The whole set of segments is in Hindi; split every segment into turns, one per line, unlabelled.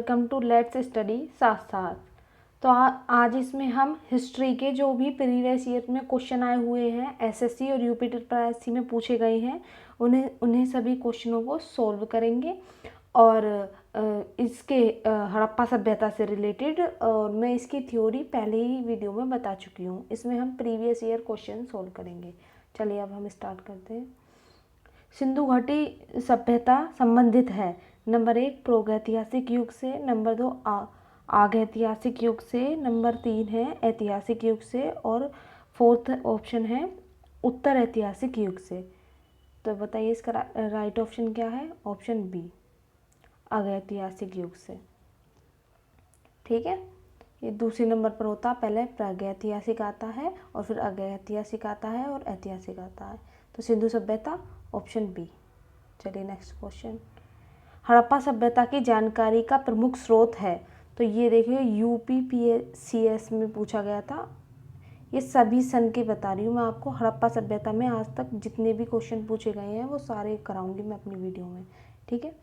वेलकम टू लेट्स स्टडी साथ साथ। तो आज इसमें हम हिस्ट्री के जो भी प्रीवियस ईयर में क्वेश्चन आए हुए हैं, एसएससी और यूपी ट्रिपल में पूछे गए हैं, उन्हें सभी क्वेश्चनों को सॉल्व करेंगे। और इसके हड़प्पा सभ्यता से रिलेटेड और मैं इसकी थ्योरी पहले ही वीडियो में बता चुकी हूँ। इसमें हम प्रीवियस ईयर क्वेश्चन सॉल्व करेंगे। चलिए अब हम स्टार्ट करते हैं। सिंधु घाटी सभ्यता संबंधित है नंबर 1 प्रागैतिहासिक युग से, नंबर 2 आगैतिहासिक युग से, नंबर 3 है ऐतिहासिक युग से और फोर्थ ऑप्शन है उत्तर ऐतिहासिक युग से। तो बताइए इसका राइट ऑप्शन क्या है? ऑप्शन बी आगैतिहासिक युग से। ठीक है, ये दूसरे नंबर पर होता है, पहले प्रागैतिहासिक आता है और फिर आगैतिहासिक आता है और ऐतिहासिक आता है। तो सिंधु सभ्यता ऑप्शन बी। चलिए नेक्स्ट क्वेश्चन। हड़प्पा सभ्यता की जानकारी का प्रमुख स्रोत है। तो ये देखिए यूपीपीएससीएस में पूछा गया था। ये सभी सन के बता रही हूँ मैं आपको। हड़प्पा सभ्यता में आज तक जितने भी क्वेश्चन पूछे गए हैं वो सारे कराऊंगी मैं अपनी वीडियो में। ठीक है,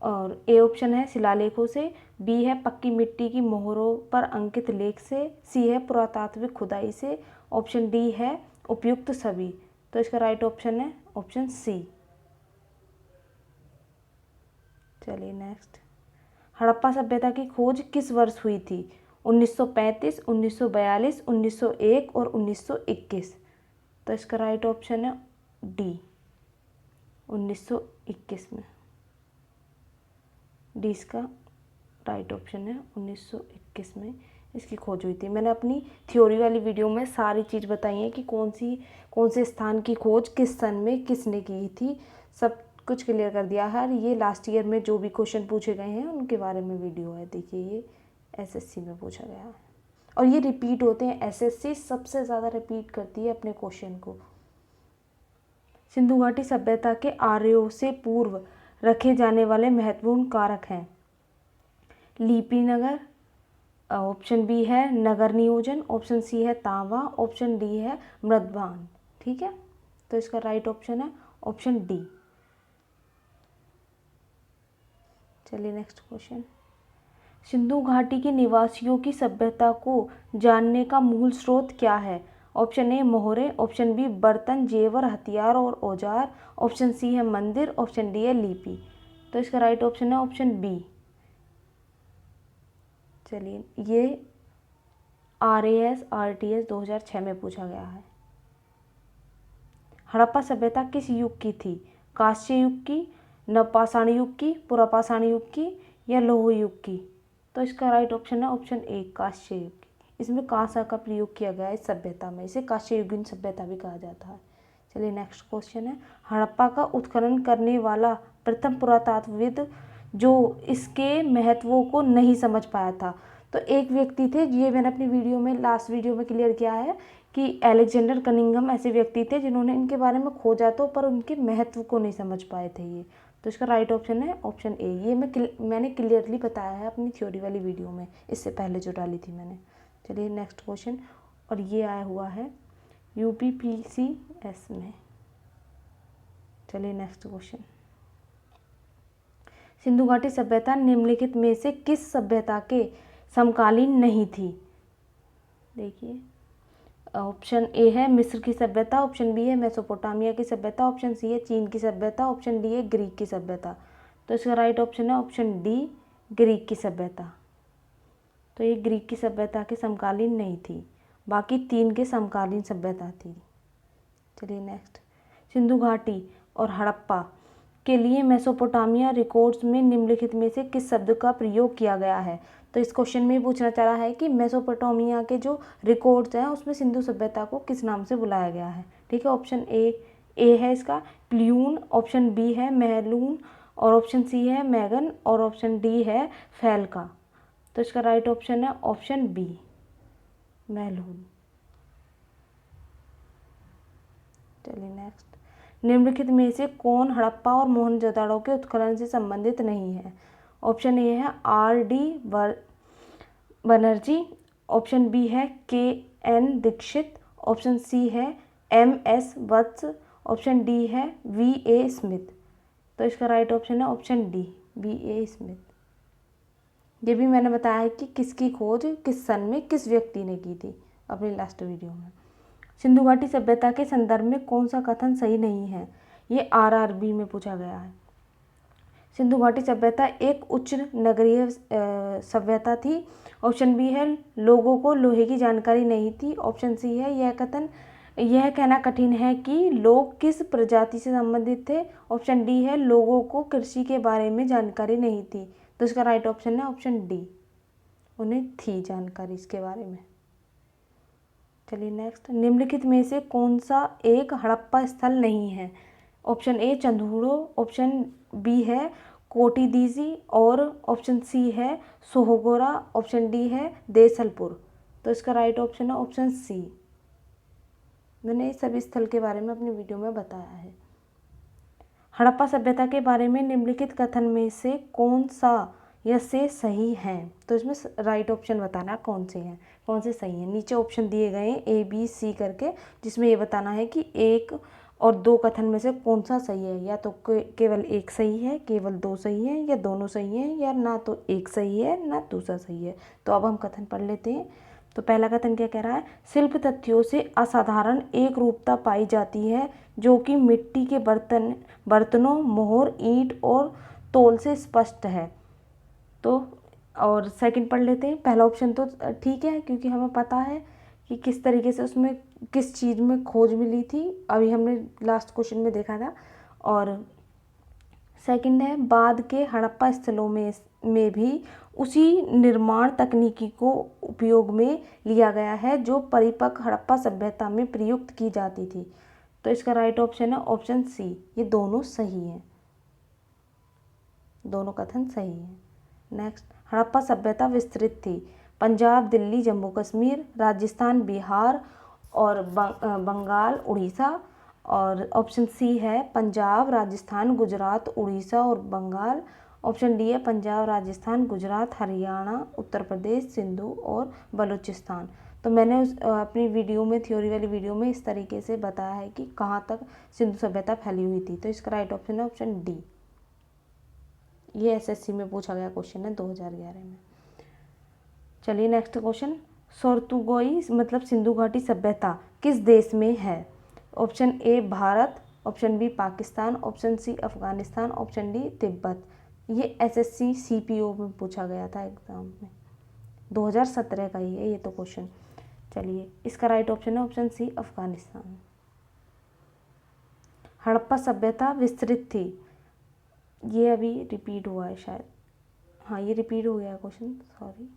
और ए ऑप्शन है शिलालेखों से, बी है पक्की मिट्टी की मोहरों पर अंकित लेख से, सी है पुरातात्विक खुदाई से, ऑप्शन डी है उपयुक्त सभी। तो इसका राइट ऑप्शन है ऑप्शन सी। चलिए नेक्स्ट। हड़प्पा सभ्यता की खोज किस वर्ष हुई थी? 1935, 1942, 1901 और 1921। तो इसका राइट ऑप्शन है डी 1921 में। डी इसका राइट ऑप्शन है। 1921 में इसकी खोज हुई थी। मैंने अपनी थ्योरी वाली वीडियो में सारी चीज़ बताई है कि कौन से स्थान की खोज किस सन में किसने की थी, सब कुछ क्लियर कर दिया है। ये लास्ट ईयर में जो भी क्वेश्चन पूछे गए हैं उनके बारे में वीडियो है। देखिए ये एसएससी में पूछा गया है और ये रिपीट होते हैं। एसएससी सबसे ज़्यादा रिपीट करती है अपने क्वेश्चन को। सिंधु घाटी सभ्यता के आर्यों से पूर्व रखे जाने वाले महत्वपूर्ण कारक हैं। लिपि नगर, ऑप्शन बी है नगर नियोजन, ऑप्शन सी है तांबा, ऑप्शन डी है मृदवान। ठीक है, तो इसका राइट ऑप्शन है ऑप्शन डी। चलिए नेक्स्ट क्वेश्चन। सिंधु घाटी के निवासियों की सभ्यता को जानने का मूल स्रोत क्या है? ऑप्शन ए मोहरे, ऑप्शन बी बर्तन जेवर हथियार और औजार, ऑप्शन सी है मंदिर, ऑप्शन डी है लिपि। तो इसका राइट ऑप्शन है ऑप्शन बी। चलिए ये RAS/RTS 2006 में पूछा गया है। हड़प्पा सभ्यता किस युग की थी? कांस्य युग की, नवपाषाण युग की, पुरापाषाण युग की या लौह युग की? तो इसका राइट ऑप्शन है ऑप्शन ए कांस्य युग की। इसमें कांसा का प्रयोग किया गया है इस सभ्यता में, इसे कांस्य युगीन सभ्यता भी कहा जाता है। चलिए नेक्स्ट क्वेश्चन है। हड़प्पा का उत्खनन करने वाला प्रथम पुरातत्वविद जो इसके महत्वों को नहीं समझ पाया था। तो एक व्यक्ति थे, ये मैंने अपनी वीडियो में लास्ट वीडियो में क्लियर किया है कि अलेक्जेंडर कनिंघम ऐसे व्यक्ति थे जिन्होंने इनके बारे में खोजा तो पर उनके महत्व को नहीं समझ पाए थे ये। तो इसका राइट ऑप्शन है ऑप्शन ए। ये मैंने क्लियरली बताया है अपनी थ्योरी वाली वीडियो में, इससे पहले जो डाली थी मैंने। चलिए नेक्स्ट क्वेश्चन, और ये आया हुआ है यूपीपीसीएस में। चलिए नेक्स्ट क्वेश्चन। सिंधु घाटी सभ्यता निम्नलिखित में से किस सभ्यता के समकालीन नहीं थी? देखिए ऑप्शन ए है मिस्र की सभ्यता, ऑप्शन बी है मेसोपोटामिया की सभ्यता, ऑप्शन सी है चीन की सभ्यता, ऑप्शन डी है ग्रीक की सभ्यता। तो इसका राइट ऑप्शन है ऑप्शन डी ग्रीक की सभ्यता। तो ये ग्रीक की सभ्यता के समकालीन नहीं थी, बाकी 3 के समकालीन सभ्यता थी। चलिए नेक्स्ट। सिंधु घाटी और हड़प्पा के लिए मेसोपोटामिया रिकॉर्ड्स में निम्नलिखित में से किस शब्द का प्रयोग किया गया है? तो इस क्वेश्चन में पूछना चाह रहा है कि मेसोपोटामिया के जो रिकॉर्ड्स हैं उसमें सिंधु सभ्यता को किस नाम से बुलाया गया है। ठीक है, ऑप्शन ए है इसका प्ल्यून, ऑप्शन बी है महलून और ऑप्शन सी है मैगन और ऑप्शन डी है फैलका। तो इसका राइट ऑप्शन है ऑप्शन बी महलून। चलिए नेक्स्ट। निम्नलिखित में से कौन हड़प्पा और मोहनजोदड़ो के उत्खनन से संबंधित नहीं है? ऑप्शन ए है RD बनर्जी, ऑप्शन बी है KN दीक्षित, ऑप्शन सी है MS वत्स, ऑप्शन डी है VA स्मिथ। तो इसका राइट ऑप्शन है ऑप्शन डी VA स्मिथ। ये भी मैंने बताया है कि किसकी खोज किस सन में किस व्यक्ति ने की थी अपनी लास्ट वीडियो में। सिंधु घाटी सभ्यता के संदर्भ में कौन सा कथन सही नहीं है, ये आरआरबी में पूछा गया है। सिंधु घाटी सभ्यता एक उच्च नगरीय सभ्यता थी। ऑप्शन बी है लोगों को लोहे की जानकारी नहीं थी। ऑप्शन सी है यह कहना कठिन है कि लोग किस प्रजाति से संबंधित थे। ऑप्शन डी है लोगों को कृषि के बारे में जानकारी नहीं थी। तो इसका राइट ऑप्शन है ऑप्शन डी, उन्हें थी जानकारी इसके बारे में। चलिए नेक्स्ट, निम्नलिखित में से कौन सा एक हड़प्पा स्थल नहीं है। ऑप्शन ए चंदूड़ो, ऑप्शन बी है कोटिदीजी और ऑप्शन सी है सोहगोरा, ऑप्शन डी है देसलपुर। तो इसका राइट ऑप्शन है ऑप्शन सी। मैंने इस सभी स्थल के बारे में अपनी वीडियो में बताया है। हड़प्पा सभ्यता के बारे में निम्नलिखित कथन में से कौन सा या से सही है। तो इसमें राइट ऑप्शन बताना कौन से हैं, कौन से सही हैं। नीचे ऑप्शन दिए गए हैं ए बी सी करके, जिसमें ये बताना है कि एक और दो कथन में से कौन सा सही है। या तो केवल एक सही है, केवल दो सही है, या दोनों सही हैं, या ना तो एक सही है ना दूसरा सही है। तो अब हम कथन पढ़ लेते हैं। तो पहला कथन क्या कह रहा है, शिल्प तथ्यों से असाधारण एक रूपता पाई जाती है जो कि मिट्टी के बर्तनों, मोहर, ईंट और तौल से स्पष्ट है। तो और सेकंड पढ़ लेते हैं। पहला ऑप्शन तो ठीक है क्योंकि हमें पता है कि किस तरीके से उसमें किस चीज़ में खोज मिली थी, अभी हमने लास्ट क्वेश्चन में देखा था। और सेकंड है बाद के हड़प्पा स्थलों में भी उसी निर्माण तकनीकी को उपयोग में लिया गया है जो परिपक्व हड़प्पा सभ्यता में प्रयुक्त की जाती थी। तो इसका राइट ऑप्शन है ऑप्शन सी। ये दोनों सही हैं, दोनों कथन सही हैं। नेक्स्ट, हड़प्पा सभ्यता विस्तृत थी। पंजाब, दिल्ली, जम्मू कश्मीर, राजस्थान, बिहार और बंगाल, उड़ीसा। और ऑप्शन सी है पंजाब, राजस्थान, गुजरात, उड़ीसा और बंगाल। ऑप्शन डी है पंजाब, राजस्थान, गुजरात, हरियाणा, उत्तर प्रदेश, सिंधु और बलूचिस्तान। तो मैंने अपनी वीडियो में, थ्योरी वाली वीडियो में इस तरीके से बताया है कि कहाँ तक सिंधु सभ्यता फैली हुई थी। तो इसका राइट ऑप्शन है ऑप्शन डी। ये एसएससी में पूछा गया क्वेश्चन है 2011 में। चलिए नेक्स्ट क्वेश्चन, सोर्तुगोई मतलब सिंधु घाटी सभ्यता किस देश में है। Option A Bharat, option B Pakistan, option C Afghanistan, option D Tibet. ये एसएससी सीपीओ में पूछा गया था एग्जाम में, 2017 का ही है ये तो क्वेश्चन। चलिए इसका राइट ऑप्शन है ऑप्शन सी अफगानिस्तान। हड़प्पा सभ्यता विस्तृत थी, ये अभी रिपीट हुआ है शायद, हाँ ये रिपीट हो गया क्वेश्चन, सॉरी।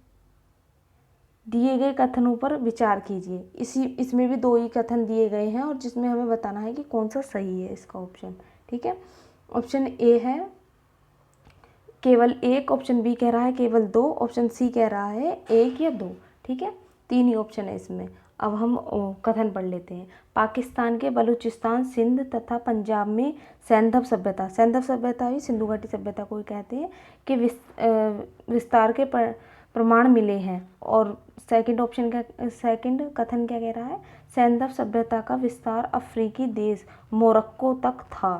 दिए गए कथनों पर विचार कीजिए। इसमें भी दो ही कथन दिए गए हैं और जिसमें हमें बताना है कि कौन सा सही है इसका ऑप्शन। ठीक है, ऑप्शन ए है केवल एक, ऑप्शन बी कह रहा है केवल दो, ऑप्शन सी कह रहा है एक या दो। ठीक है, तीन ही ऑप्शन है इसमें। अब हम कथन पढ़ लेते हैं। पाकिस्तान के बलूचिस्तान, सिंध तथा पंजाब में सैंधव सभ्यता ही सिंधु घाटी सभ्यता को कहते हैं कि विस्तार के प्रमाण मिले हैं। और सेकंड कथन क्या कह रहा है, सैंधव सभ्यता का विस्तार अफ्रीकी देश मोरक्को तक था।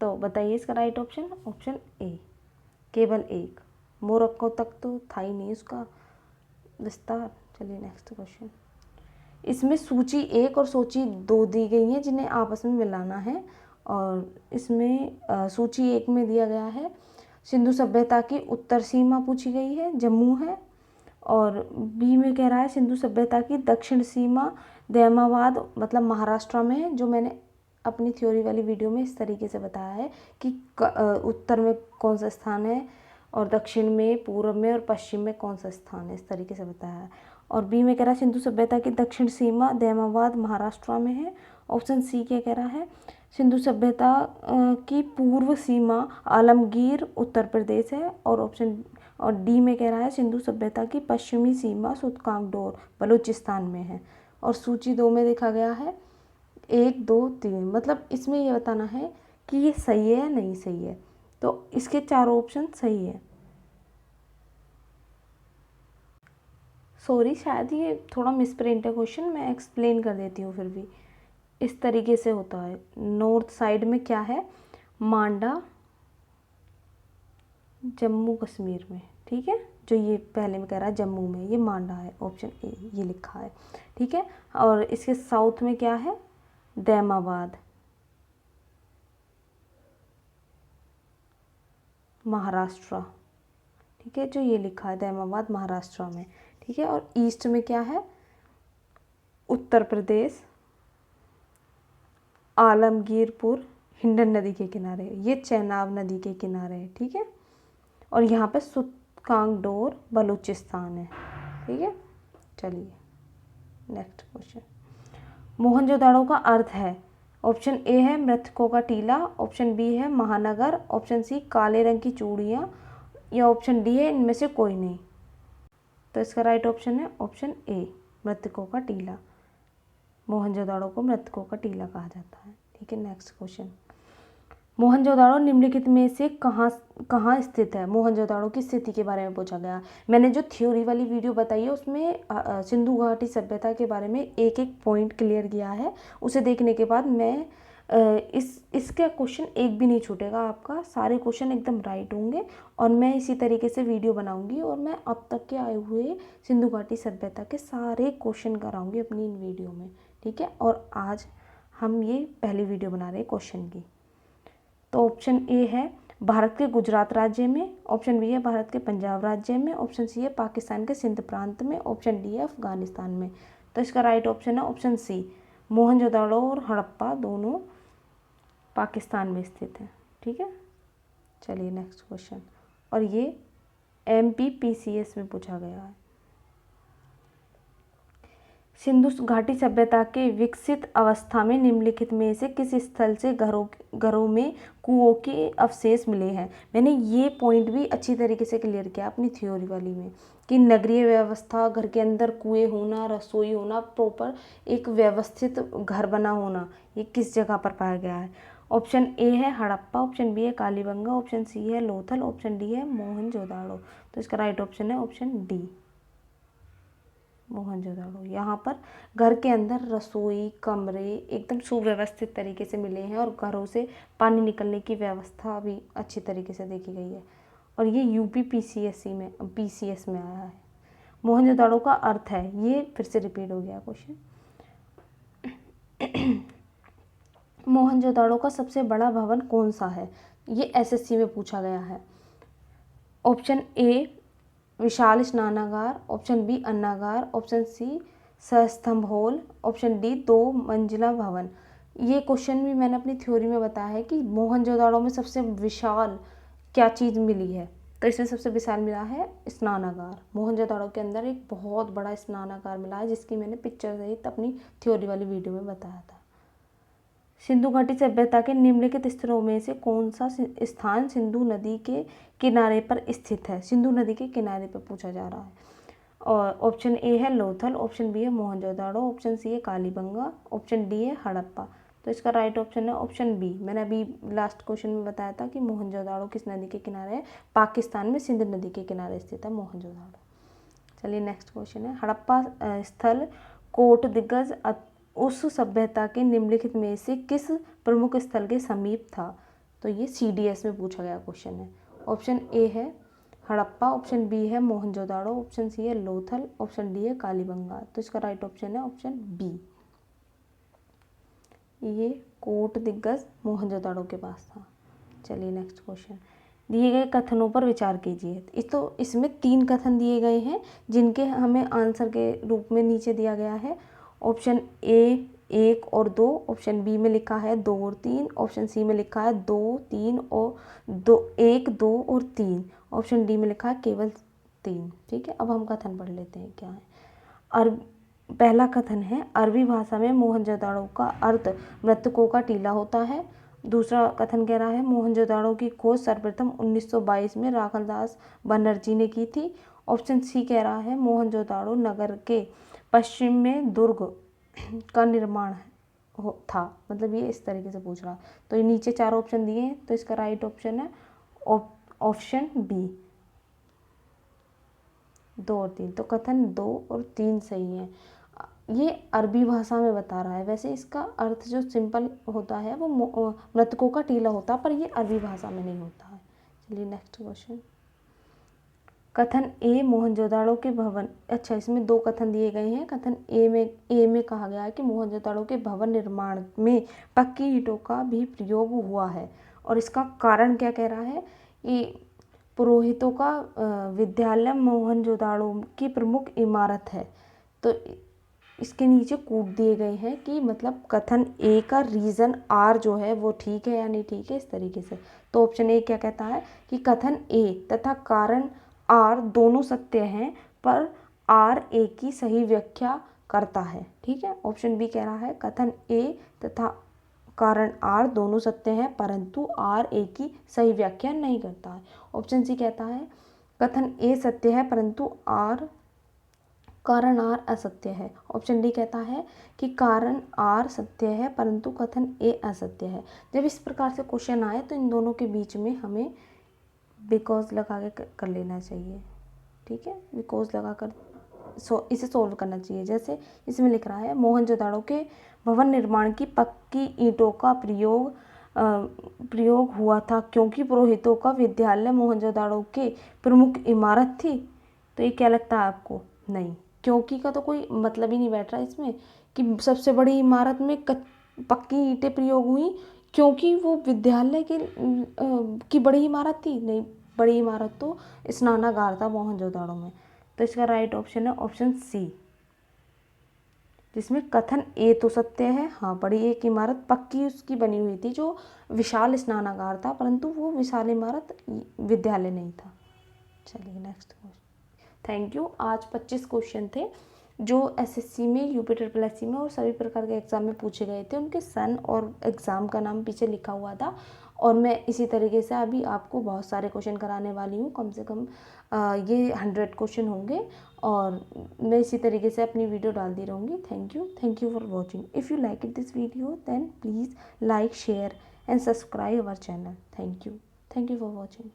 तो बताइए इसका राइट ऑप्शन, ऑप्शन ए केवल एक, मोरक्को तक तो था ही नहीं उसका विस्तार। चलिए नेक्स्ट क्वेश्चन, इसमें सूची एक और सूची दो दी गई हैं जिन्हें आपस में मिलाना है। और इसमें सूची एक में दिया गया है सिंधु सभ्यता की उत्तर सीमा पूछी गई है, जम्मू है। और बी में कह रहा है सिंधु सभ्यता की दक्षिण सीमा दयामाबाद मतलब महाराष्ट्र में है, जो मैंने अपनी थ्योरी वाली वीडियो में इस तरीके से बताया है कि उत्तर में कौन सा स्थान है और दक्षिण में, पूर्व में और पश्चिम में कौन सा स्थान है, इस तरीके से बताया है। और बी में कह रहा है सिंधु सभ्यता की दक्षिण सीमा दयामाबाद महाराष्ट्र में है। ऑप्शन सी क्या कह रहा है, सिंधु सभ्यता की पूर्व सीमा आलमगीर उत्तर प्रदेश है। और डी में कह रहा है सिंधु सभ्यता की पश्चिमी सीमा सुतकांगडोर बलूचिस्तान में है। और सूची दो में देखा गया है 1 2 3, मतलब इसमें ये बताना है कि ये सही है या नहीं सही है। तो इसके चारों ऑप्शन सही है। सॉरी, शायद ये थोड़ा मिसप्रिंट है क्वेश्चन, मैं एक्सप्लेन कर देती हूँ। फिर भी इस तरीके से होता है। नॉर्थ साइड में क्या है, मांडा जम्मू कश्मीर में, ठीक है, जो ये पहले में कह रहा है जम्मू में, ये मांडा है, ऑप्शन ए ये लिखा है। ठीक है, और इसके साउथ में क्या है, दैमाबाद, महाराष्ट्र। ठीक है, जो ये लिखा है दैमाबाद महाराष्ट्र में। ठीक है, और ईस्ट में क्या है, उत्तर प्रदेश, आलमगीरपुर, हिंडन नदी के किनारे, ये चेनाब नदी के किनारे है। ठीक है, और यहाँ पे सुतकांगडोर बलूचिस्तान है। ठीक है, चलिए नेक्स्ट क्वेश्चन। मोहनजोदाड़ो का अर्थ है, ऑप्शन ए है मृतकों का टीला, ऑप्शन बी है महानगर, ऑप्शन सी काले रंग की चूड़ियाँ, या ऑप्शन डी है इनमें से कोई नहीं। तो इसका राइट ऑप्शन है ऑप्शन ए, मृतकों का टीला। मोहनजोदाड़ो को मृतकों का टीला कहा जाता है। ठीक है, नेक्स्ट क्वेश्चन। मोहनजोदाड़ो निम्नलिखित में से कहाँ स्थित है। मोहनजोदाड़ो की स्थिति के बारे में पूछा गया। मैंने जो थ्योरी वाली वीडियो बताई है उसमें सिंधु घाटी सभ्यता के बारे में एक एक पॉइंट क्लियर किया है। उसे देखने के बाद मैं इसका क्वेश्चन एक भी नहीं छूटेगा आपका, सारे क्वेश्चन एकदम राइट होंगे। और मैं इसी तरीके से वीडियो बनाऊंगी और मैं अब तक के आए हुए सिंधु घाटी सभ्यता के सारे क्वेश्चन कराऊंगी अपनी इन वीडियो में। ठीक है, और आज हम ये पहली वीडियो बना रहे हैं क्वेश्चन की। तो ऑप्शन ए है भारत के गुजरात राज्य में, ऑप्शन बी है भारत के पंजाब राज्य में, ऑप्शन सी है पाकिस्तान के सिंध प्रांत में, ऑप्शन डी है अफगानिस्तान में। तो इसका राइट ऑप्शन है ऑप्शन सी, मोहनजोदाड़ो और हड़प्पा दोनों पाकिस्तान में स्थित है। ठीक है, चलिए नेक्स्ट क्वेश्चन, और ये MPPCS में पूछा गया है। सिंधु घाटी सभ्यता के विकसित अवस्था में निम्नलिखित में से किस स्थल से घरों में कुओं के अवशेष मिले हैं। मैंने ये पॉइंट भी अच्छी तरीके से क्लियर किया अपनी थ्योरी वाली में कि नगरीय व्यवस्था, घर के अंदर कुएं होना, रसोई होना, प्रॉपर एक व्यवस्थित घर बना होना, ये किस जगह पर पाया गया है। ऑप्शन ए है हड़प्पा, ऑप्शन बी है कालीबंगा, ऑप्शन सी है लोथल, ऑप्शन डी है मोहनजोदाड़ो। तो इसका राइट ऑप्शन है ऑप्शन डी, मोहनजोदाड़ो। यहाँ पर घर के अंदर रसोई, कमरे एकदम सुव्यवस्थित तरीके से मिले हैं और घरों से पानी निकलने की व्यवस्था भी अच्छी तरीके से देखी गई है। और ये UPPCSC में PCS में आया है। मोहनजोदाड़ो का अर्थ है, ये फिर से रिपीट हो गया क्वेश्चन। मोहनजोदाड़ो का सबसे बड़ा भवन कौन सा है, ये SSC में पूछा गया है। ऑप्शन ए विशाल स्नानागार, ऑप्शन बी अन्नागार, ऑप्शन सी सस्तंभ हॉल, ऑप्शन डी 2 मंजिला भवन। ये क्वेश्चन भी मैंने अपनी थ्योरी में बताया है कि मोहनजोदाड़ो में सबसे विशाल क्या चीज़ मिली है। तो इसमें सबसे विशाल मिला है स्नानागार। मोहनजोदाड़ो के अंदर एक बहुत बड़ा स्नानागार मिला है, जिसकी मैंने पिक्चर सहित अपनी थ्योरी वाली वीडियो में बताया था। सिंधु घाटी सभ्यता के निम्नलिखित स्थलों में से कौन सा स्थान सिंधु नदी के किनारे पर स्थित है। सिंधु नदी के किनारे पर पूछा जा रहा है। और ऑप्शन ए है लोथल, ऑप्शन बी है मोहनजोदाड़ो, ऑप्शन सी है कालीबंगा, ऑप्शन डी है हड़प्पा। तो इसका राइट ऑप्शन है ऑप्शन बी। मैंने अभी लास्ट क्वेश्चन में बताया था कि मोहनजोदाड़ो किस नदी के किनारे है, पाकिस्तान में सिंध नदी के किनारे स्थित है मोहनजोदाड़ो। चलिए नेक्स्ट क्वेश्चन है, हड़प्पा स्थल कोट दिग्गज उस सभ्यता के निम्नलिखित में से किस प्रमुख स्थल के समीप था। तो ये CDS में पूछा गया क्वेश्चन है। ऑप्शन ए है हड़प्पा, ऑप्शन बी है मोहनजोदाड़ो, ऑप्शन सी है लोथल, ऑप्शन डी है कालीबंगा। तो इसका राइट ऑप्शन है ऑप्शन बी, ये कोट दिग्गज मोहनजोदाड़ो के पास था। चलिए नेक्स्ट क्वेश्चन, दिए गए कथनों पर विचार कीजिए। तो इसमें 3 कथन दिए गए हैं जिनके हमें आंसर के रूप में नीचे दिया गया है। ऑप्शन ए 1 और 2, ऑप्शन बी में लिखा है 2 और 3, ऑप्शन सी में लिखा है 2, 3 और 2, 1, 2 और 3, ऑप्शन डी में लिखा है केवल 3। ठीक है, अब हम कथन पढ़ लेते हैं क्या है। पहला कथन है, अरबी भाषा में मोहनजोदाड़ो का अर्थ मृतकों का टीला होता है। दूसरा कथन कह रहा है मोहनजोदाड़ो की खोज सर्वप्रथम 1922 में राखलदास बनर्जी ने की थी। ऑप्शन सी कह रहा है मोहनजोदाड़ो नगर के पश्चिम में दुर्ग का निर्माण था। मतलब ये इस तरीके से पूछ रहा है। तो ये नीचे 4 ऑप्शन दिए हैं, तो इसका राइट ऑप्शन है ऑप्शन बी, 2 और 3। तो कथन 2 और 3 सही है। ये अरबी भाषा में बता रहा है, वैसे इसका अर्थ जो सिंपल होता है वो मृतकों का टीला होता है, पर ये अरबी भाषा में नहीं होता है। चलिए नेक्स्ट क्वेश्चन, कथन ए मोहनजोदाड़ो के भवन, अच्छा इसमें दो कथन दिए गए हैं। कथन ए में कहा गया है कि मोहनजोदाड़ो के भवन निर्माण में पक्की ईंटों का भी प्रयोग हुआ है, और इसका कारण क्या कह रहा है कि पुरोहितों का विद्यालय मोहनजोदाड़ो की प्रमुख इमारत है। तो इसके नीचे कूट दिए गए हैं कि मतलब कथन ए का रीज़न आर जो है वो ठीक है या नहीं ठीक है, इस तरीके से। तो ऑप्शन ए क्या कहता है कि कथन ए तथा कारण आर दोनों सत्य हैं, पर आर ए की सही व्याख्या करता है। ठीक है, ऑप्शन बी कह रहा है कथन ए तथा कारण आर दोनों सत्य हैं, परंतु आर ए की सही व्याख्या नहीं करता है। ऑप्शन सी कहता है कथन ए सत्य है परंतु कारण आर असत्य है। ऑप्शन डी कहता है कि कारण आर सत्य है परंतु कथन ए असत्य है। जब इस प्रकार से क्वेश्चन आए तो इन दोनों के बीच में हमें बिकॉज लगा के कर लेना चाहिए। ठीक है, बिकॉज लगा कर इसे सोल्व करना चाहिए। जैसे इसमें लिख रहा है मोहनजोदाड़ो के भवन निर्माण की पक्की ईंटों का प्रयोग हुआ था क्योंकि पुरोहितों का विद्यालय मोहनजोदाड़ो के प्रमुख इमारत थी। तो ये क्या लगता है आपको? नहीं, क्योंकि का तो कोई मतलब ही नहीं बैठ रहा इसमें कि सबसे बड़ी इमारत में पक्की ईंटें प्रयोग हुई क्योंकि वो विद्यालय की बड़ी इमारत थी। नहीं, बड़ी इमारत तो स्नानागार था मोहनजोदाड़ो में। तो इसका राइट ऑप्शन है ऑप्शन सी, जिसमें कथन ए तो सत्य है। हाँ, बड़ी एक इमारत पक्की उसकी बनी हुई थी जो विशाल स्नानागार था, परंतु वो विशाल इमारत विद्यालय नहीं था। चलिए नेक्स्ट क्वेश्चन। Thank you. आज 25 क्वेश्चन थे जो एसएससी में, यूपी SSC में और सभी प्रकार के एग्ज़ाम में पूछे गए थे। उनके सन और एग्ज़ाम का नाम पीछे लिखा हुआ था, और मैं इसी तरीके से अभी आपको बहुत सारे क्वेश्चन कराने वाली हूँ। कम से कम ये 100 क्वेश्चन होंगे, और मैं इसी तरीके से अपनी वीडियो डालती रहूँगी। Thank you for watching. If you like it this video then please like, share and subscribe our channel. Thank you for watching.